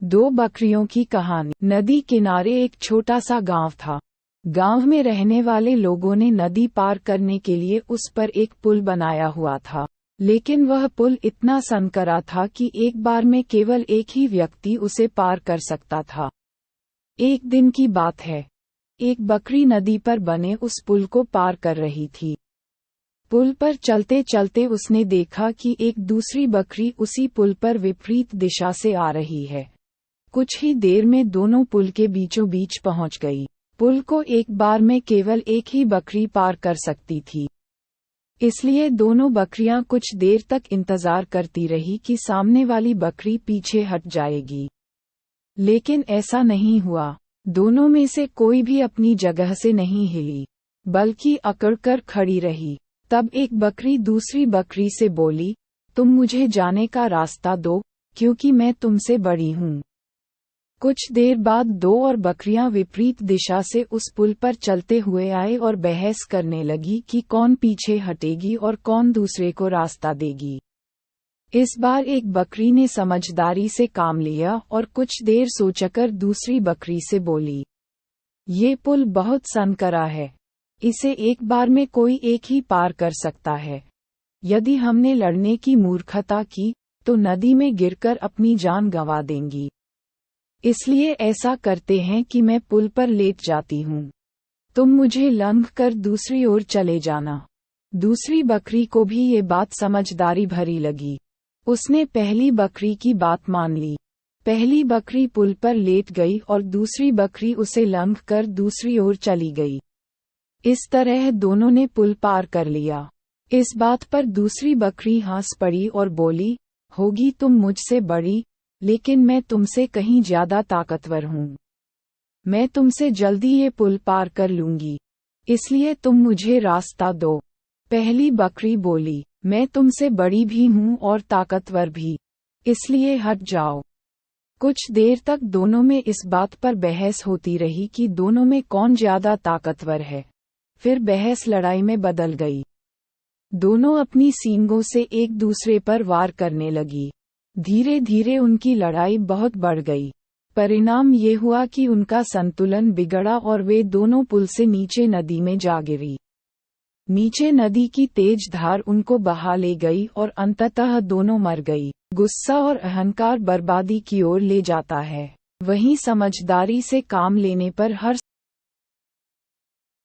दो बकरियों की कहानी। नदी किनारे एक छोटा सा गांव था। गांव में रहने वाले लोगों ने नदी पार करने के लिए उस पर एक पुल बनाया हुआ था, लेकिन वह पुल इतना संकरा था कि एक बार में केवल एक ही व्यक्ति उसे पार कर सकता था। एक दिन की बात है, एक बकरी नदी पर बने उस पुल को पार कर रही थी। पुल पर चलते चलते उसने देखा कि एक दूसरी बकरी उसी पुल पर विपरीत दिशा से आ रही है। कुछ ही देर में दोनों पुल के बीचों बीच पहुंच गई। पुल को एक बार में केवल एक ही बकरी पार कर सकती थी, इसलिए दोनों बकरियां कुछ देर तक इंतजार करती रही कि सामने वाली बकरी पीछे हट जाएगी, लेकिन ऐसा नहीं हुआ। दोनों में से कोई भी अपनी जगह से नहीं हिली, बल्कि अकड़कर खड़ी रही। तब एक बकरी दूसरी बकरी से बोली, तुम मुझे जाने का रास्ता दो, क्योंकि मैं तुमसे बड़ी हूँ। कुछ देर बाद दो और बकरियां विपरीत दिशा से उस पुल पर चलते हुए आए और बहस करने लगी कि कौन पीछे हटेगी और कौन दूसरे को रास्ता देगी। इस बार एक बकरी ने समझदारी से काम लिया और कुछ देर सोचकर दूसरी बकरी से बोली, ये पुल बहुत संकरा है, इसे एक बार में कोई एक ही पार कर सकता है। यदि हमने लड़ने की मूर्खता की तो नदी में गिरकर अपनी जान गंवा देंगी। इसलिए ऐसा करते हैं कि मैं पुल पर लेट जाती हूँ, तुम मुझे लंघ कर दूसरी ओर चले जाना। दूसरी बकरी को भी ये बात समझदारी भरी लगी। उसने पहली बकरी की बात मान ली। पहली बकरी पुल पर लेट गई और दूसरी बकरी उसे लंघ कर दूसरी ओर चली गई। इस तरह दोनों ने पुल पार कर लिया। इस बात पर दूसरी बकरी हंस पड़ी और बोली, होगी तुम मुझसे बड़ी, लेकिन मैं तुमसे कहीं ज्यादा ताकतवर हूँ। मैं तुमसे जल्दी ये पुल पार कर लूंगी, इसलिए तुम मुझे रास्ता दो। पहली बकरी बोली, मैं तुमसे बड़ी भी हूँ और ताकतवर भी, इसलिए हट जाओ। कुछ देर तक दोनों में इस बात पर बहस होती रही कि दोनों में कौन ज्यादा ताकतवर है। फिर बहस लड़ाई में बदल गई। दोनों अपनी सींगों से एक दूसरे पर वार करने लगी। धीरे धीरे उनकी लड़ाई बहुत बढ़ गई। परिणाम ये हुआ कि उनका संतुलन बिगड़ा और वे दोनों पुल से नीचे नदी में जा गिरी। नीचे नदी की तेज धार उनको बहा ले गई और अंततः दोनों मर गई। गुस्सा और अहंकार बर्बादी की ओर ले जाता है, वहीं समझदारी से काम लेने पर हर